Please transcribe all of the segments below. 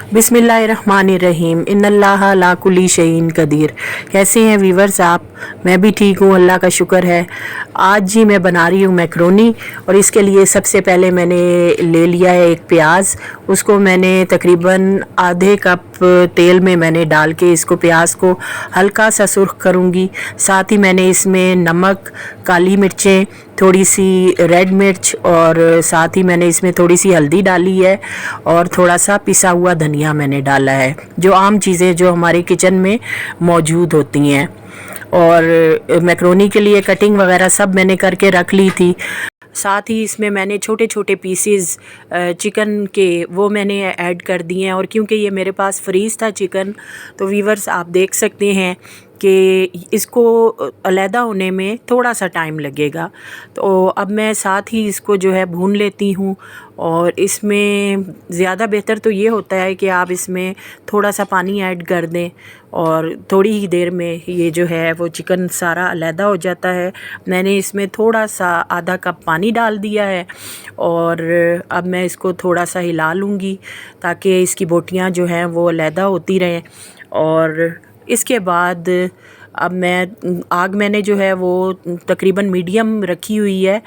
बिस्मिल्लाहिर्रहमानिर्रहीम इन्नल्लाह ला कुल्ली शैइन कदीर। कैसे हैं वीवर्स आप? मैं भी ठीक हूँ, अल्लाह का शुक्र है। आज जी मैं बना रही हूँ मैक्रोनी, और इसके लिए सबसे पहले मैंने ले लिया है एक प्याज। उसको मैंने तकरीबन आधे कप तेल में मैंने डाल के इसको प्याज को हल्का सा सुर्ख करूँगी। साथ ही मैंने इसमें नमक, काली मिर्चें, थोड़ी सी रेड मिर्च और साथ ही मैंने इसमें थोड़ी सी हल्दी डाली है और थोड़ा सा पिसा हुआ धनिया मैंने डाला है, जो आम चीज़ें जो हमारे किचन में मौजूद होती हैं। और मैक्रोनी के लिए कटिंग वगैरह सब मैंने करके रख ली थी। साथ ही इसमें मैंने छोटे छोटे पीसेस चिकन के वो मैंने ऐड कर दिए हैं। और क्योंकि ये मेरे पास फ्रीज़ था चिकन, तो वीवर्स आप देख सकते हैं कि इसको अलहदा होने में थोड़ा सा टाइम लगेगा। तो अब मैं साथ ही इसको जो है भून लेती हूँ। और इसमें ज़्यादा बेहतर तो ये होता है कि आप इसमें थोड़ा सा पानी ऐड कर दें और थोड़ी ही देर में ये जो है वो चिकन सारा अलहदा हो जाता है। मैंने इसमें थोड़ा सा आधा कप पानी डाल दिया है और अब मैं इसको थोड़ा सा हिला लूँगी ताकि इसकी बोटियाँ जो हैं वो अलहदा होती रहें। और इसके बाद अब आग मैंने जो है वो तकरीबन मीडियम रखी हुई है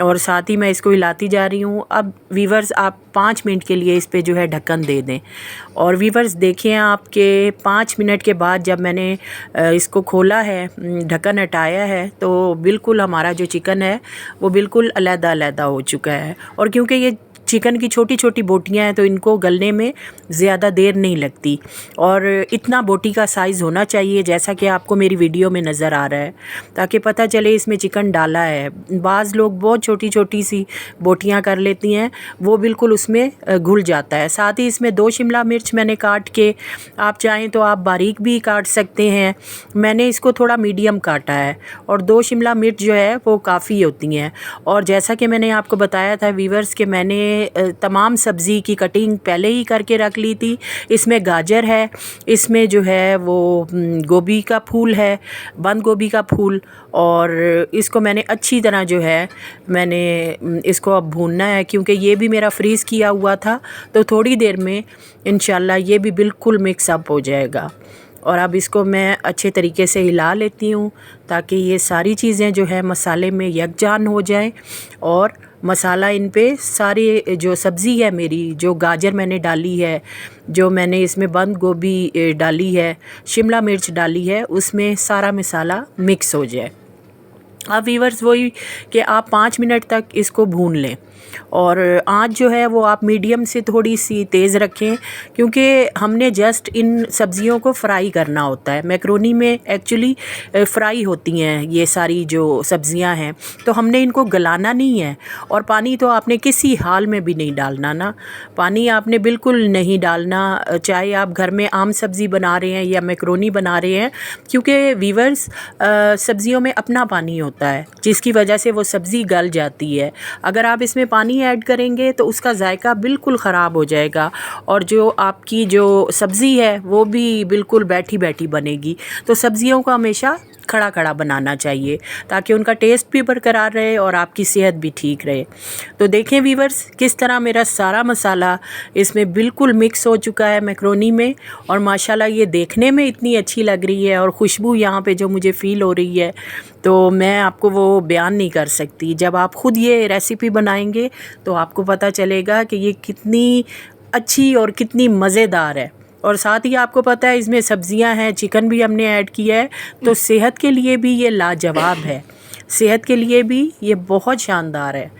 और साथ ही मैं इसको हिलाती जा रही हूँ। अब वीवर्स आप 5 मिनट के लिए इस पे जो है ढक्कन दे दें। और वीवर्स देखें आपके 5 मिनट के बाद जब मैंने इसको खोला है, ढक्कन हटाया है, तो बिल्कुल हमारा जो चिकन है वो बिल्कुल अलहदा अलहदा हो चुका है। और क्योंकि ये चिकन की छोटी छोटी बोटियां हैं तो इनको गलने में ज़्यादा देर नहीं लगती। और इतना बोटी का साइज़ होना चाहिए जैसा कि आपको मेरी वीडियो में नज़र आ रहा है, ताकि पता चले इसमें चिकन डाला है। बाज़ लोग बहुत छोटी छोटी सी बोटियां कर लेती हैं, वो बिल्कुल उसमें घुल जाता है। साथ ही इसमें 2 शिमला मिर्च मैंने काट के, आप चाहें तो आप बारीक भी काट सकते हैं, मैंने इसको थोड़ा मीडियम काटा है। और 2 शिमला मिर्च जो है वो काफ़ी होती हैं। और जैसा कि मैंने आपको बताया था वीवर्स कि मैंने तमाम सब्ज़ी की कटिंग पहले ही करके रख ली थी। इसमें गाजर है, इसमें जो है वो गोभी का फूल है, बंद गोभी का फूल। और इसको मैंने अच्छी तरह जो है मैंने इसको अब भूनना है, क्योंकि ये भी मेरा फ्रीज़ किया हुआ था, तो थोड़ी देर में इंशाल्लाह ये भी बिल्कुल मिक्स अप हो जाएगा। और अब इसको मैं अच्छे तरीके से हिला लेती हूँ ताकि ये सारी चीज़ें जो है मसाले में यकजान हो जाएं और मसाला इन पे सारे जो सब्ज़ी है मेरी, जो गाजर मैंने डाली है, जो मैंने इसमें बंद गोभी डाली है, शिमला मिर्च डाली है, उसमें सारा मसाला मिक्स हो जाए। अब वीवर्स वही कि आप 5 मिनट तक इसको भून लें और आँच जो है वो आप मीडियम से थोड़ी सी तेज़ रखें, क्योंकि हमने जस्ट इन सब्ज़ियों को फ्राई करना होता है। मैक्रोनी में एक्चुअली फ्राई होती हैं ये सारी जो सब्ज़ियां हैं, तो हमने इनको गलाना नहीं है। और पानी तो आपने किसी हाल में भी नहीं डालना ना, पानी आपने बिल्कुल नहीं डालना, चाहे आप घर में आम सब्ज़ी बना रहे हैं या मैक्रोनी बना रहे हैं, क्योंकि वीवर्स सब्ज़ियों में अपना पानी होता है जिसकी वजह से वो सब्ज़ी गल जाती है। अगर आप इसमें पानी ऐड करेंगे तो उसका जायका बिल्कुल ख़राब हो जाएगा और जो आपकी जो सब्ज़ी है वो भी बिल्कुल बैठी बैठी बनेगी। तो सब्ज़ियों को हमेशा खड़ा खड़ा बनाना चाहिए ताकि उनका टेस्ट भी बरकरार रहे और आपकी सेहत भी ठीक रहे। तो देखें वीवर्स किस तरह मेरा सारा मसाला इसमें बिल्कुल मिक्स हो चुका है मैक्रोनी में, और माशाल्लाह ये देखने में इतनी अच्छी लग रही है और खुशबू यहाँ पे जो मुझे फ़ील हो रही है, तो मैं आपको वो बयान नहीं कर सकती। जब आप ख़ुद ये रेसिपी बनाएंगे तो आपको पता चलेगा कि ये कितनी अच्छी और कितनी मज़ेदार है। और साथ ही आपको पता है इसमें सब्ज़ियां हैं, चिकन भी हमने ऐड किया है, तो सेहत के लिए भी ये लाजवाब है, सेहत के लिए भी ये बहुत शानदार है।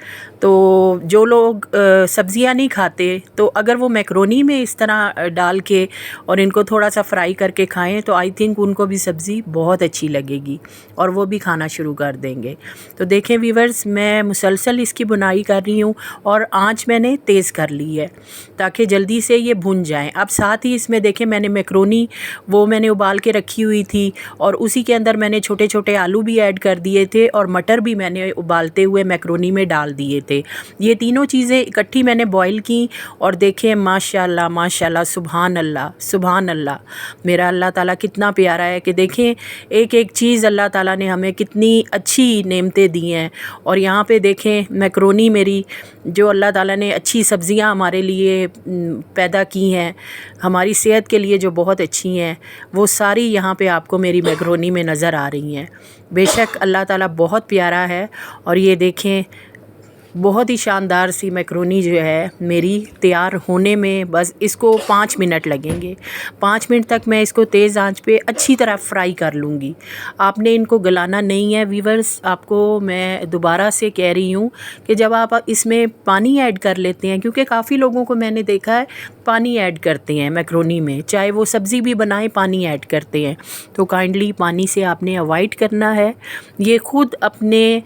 तो जो लोग सब्ज़ियां नहीं खाते, तो अगर वो मैक्रोनी में इस तरह डाल के और इनको थोड़ा सा फ्राई करके खाएं तो आई थिंक उनको भी सब्ज़ी बहुत अच्छी लगेगी और वो भी खाना शुरू कर देंगे। तो देखें वीवर्स मैं मुसलसल इसकी बुनाई कर रही हूँ और आँच मैंने तेज़ कर ली है ताकि जल्दी से ये भुन जाएँ। अब साथ ही इसमें देखें मैंने मैक्रोनी वो मैंने उबाल के रखी हुई थी और उसी के अंदर मैंने छोटे छोटे आलू भी ऐड कर दिए थे और मटर भी मैंने उबालते हुए मैक्रोनी में डाल दिए थे। ये तीनों चीज़ें इकट्ठी मैंने बॉईल की और देखें माशाल्लाह माशाल्लाह, सुभान अल्लाह सुभान अल्लाह। मेरा अल्लाह ताला कितना प्यारा है कि देखें एक एक चीज़ अल्लाह ताला ने हमें कितनी अच्छी नेमतें दी हैं। और यहाँ पे देखें मैक्रोनी मेरी, जो अल्लाह ताला ने अच्छी सब्ज़ियाँ हमारे लिए पैदा की हैं, हमारी सेहत के लिए जो बहुत अच्छी हैं, वो सारी यहाँ पे आपको मेरी मैक्रोनी में नज़र आ रही हैं। बेशक अल्लाह ताला बहुत प्यारा है। और ये देखें बहुत ही शानदार सी मैक्रोनी जो है मेरी तैयार होने में बस इसको 5 मिनट लगेंगे। 5 मिनट तक मैं इसको तेज़ आंच पे अच्छी तरह फ्राई कर लूँगी। आपने इनको गलाना नहीं है वीवर्स। आपको मैं दोबारा से कह रही हूँ कि जब आप इसमें पानी ऐड कर लेते हैं, क्योंकि काफ़ी लोगों को मैंने देखा है पानी ऐड करते हैं मैक्रोनी में, चाहे वो सब्ज़ी भी बनाएं पानी ऐड करते हैं, तो काइंडली पानी से आपने अवॉइड करना है। ये ख़ुद अपने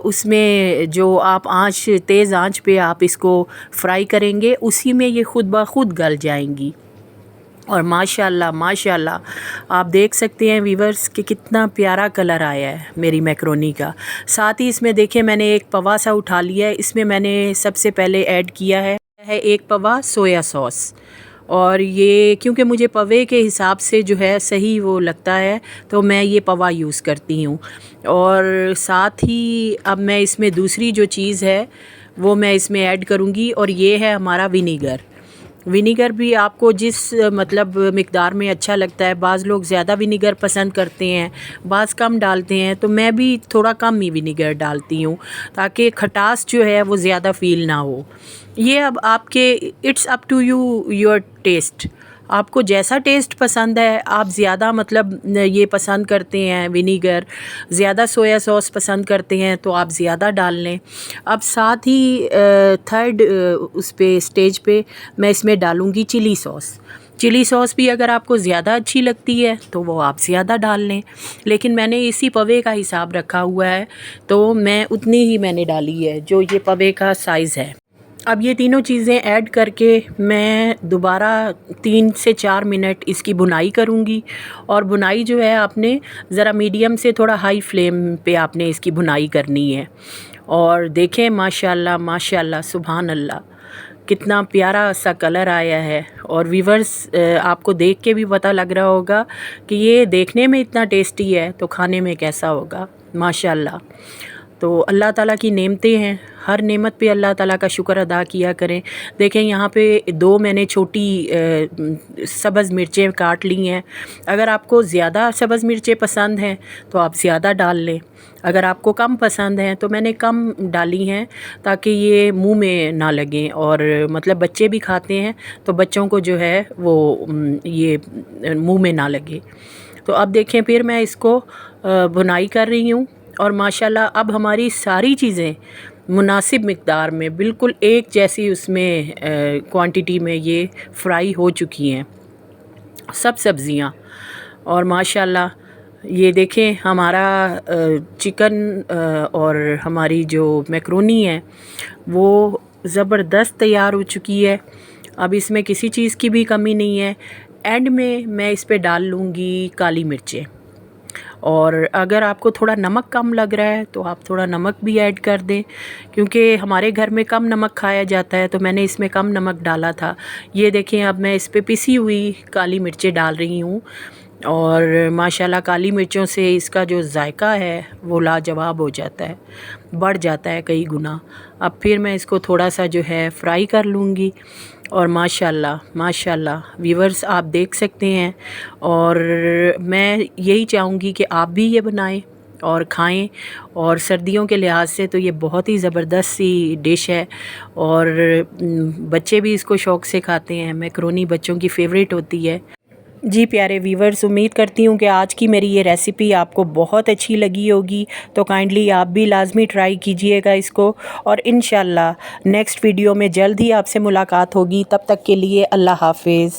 उसमें जो आप आँच तेज़ आँच पे आप इसको फ्राई करेंगे उसी में ये ख़ुद ब खुद गल जाएंगी। और माशाल्लाह माशाल्लाह आप देख सकते हैं वीवर्स कि कितना प्यारा कलर आया है मेरी मैक्रोनी का। साथ ही इसमें देखें मैंने एक पवा सा उठा लिया है, इसमें मैंने सबसे पहले ऐड किया है एक पवा सोया सॉस। और ये क्योंकि मुझे पवे के हिसाब से जो है सही वो लगता है, तो मैं ये पवा यूज़ करती हूँ। और साथ ही अब मैं इसमें दूसरी जो चीज़ है वो मैं इसमें ऐड करूँगी, और ये है हमारा विनीगर। विनीगर भी आपको जिस मतलब मिक़दार में अच्छा लगता है, बाज़ लोग ज़्यादा विनीगर पसंद करते हैं, बाज़ कम डालते हैं, तो मैं भी थोड़ा कम ही विनीगर डालती हूँ ताकि खटास जो है वो ज़्यादा फ़ील ना हो। ये अब आपके it's up to you your taste, आपको जैसा टेस्ट पसंद है, आप ज़्यादा मतलब ये पसंद करते हैं विनीगर, ज़्यादा सोया सॉस पसंद करते हैं तो आप ज़्यादा डाल लें। अब साथ ही थर्ड उस पे स्टेज पे मैं इसमें डालूँगी चिली सॉस। चिली सॉस भी अगर आपको ज़्यादा अच्छी लगती है तो वो आप ज़्यादा डाल लें, लेकिन मैंने इसी पवे का हिसाब रखा हुआ है तो मैं उतनी ही मैंने डाली है जो ये पवे का साइज़ है। अब ये तीनों चीज़ें ऐड करके मैं दोबारा 3 से 4 मिनट इसकी भुनाई करूँगी। और भुनाई जो है आपने ज़रा मीडियम से थोड़ा हाई फ्लेम पे आपने इसकी भुनाई करनी है। और देखें माशाल्लाह माशाल्लाह सुभान अल्लाह, कितना प्यारा सा कलर आया है। और वीवर्स आपको देख के भी पता लग रहा होगा कि ये देखने में इतना टेस्टी है तो खाने में कैसा होगा माशाल्लाह। तो अल्लाह ताला की नेमतें हैं, हर नेमत पे अल्लाह ताला का शुक्र अदा किया करें। देखें यहाँ पे 2 मैंने छोटी सब्ज़ मिर्चें काट ली हैं। अगर आपको ज़्यादा सब्ज़ मिर्चें पसंद हैं तो आप ज़्यादा डाल लें, अगर आपको कम पसंद हैं तो मैंने कम डाली हैं ताकि ये मुंह में ना लगें। और मतलब बच्चे भी खाते हैं तो बच्चों को जो है वो ये मुंह में ना लगे। तो अब देखें फिर मैं इसको भुनाई कर रही हूँ और माशाल्लाह अब हमारी सारी चीज़ें मुनासिब मिक़दार में बिल्कुल एक जैसी उसमें क्वांटिटी में ये फ्राई हो चुकी हैं सब सब्ज़ियाँ। और माशाल्लाह ये देखें हमारा चिकन और हमारी जो मैक्रोनी है वो ज़बरदस्त तैयार हो चुकी है। अब इसमें किसी चीज़ की भी कमी नहीं है। एंड में मैं इस पे डाल लूँगी काली मिर्चें, और अगर आपको थोड़ा नमक कम लग रहा है तो आप थोड़ा नमक भी ऐड कर दें, क्योंकि हमारे घर में कम नमक खाया जाता है तो मैंने इसमें कम नमक डाला था। ये देखें अब मैं इस पे पिसी हुई काली मिर्चें डाल रही हूँ, और माशाल्लाह काली मिर्चों से इसका जो जायका है वो लाजवाब हो जाता है, बढ़ जाता है कई गुना। अब फिर मैं इसको थोड़ा सा जो है फ्राई कर लूँगी। और माशाल्लाह माशाल्लाह वीवर्स आप देख सकते हैं, और मैं यही चाहूँगी कि आप भी ये बनाएं और खाएं। और सर्दियों के लिहाज से तो ये बहुत ही ज़बरदस्त सी डिश है, और बच्चे भी इसको शौक़ से खाते हैं। मैक्रोनी बच्चों की फ़ेवरेट होती है। जी प्यारे वीवर्स, उम्मीद करती हूँ कि आज की मेरी ये रेसिपी आपको बहुत अच्छी लगी होगी, तो काइंडली आप भी लाजमी ट्राई कीजिएगा इसको। और इंशाल्लाह नेक्स्ट वीडियो में जल्द ही आपसे मुलाकात होगी। तब तक के लिए अल्लाह हाफिज़।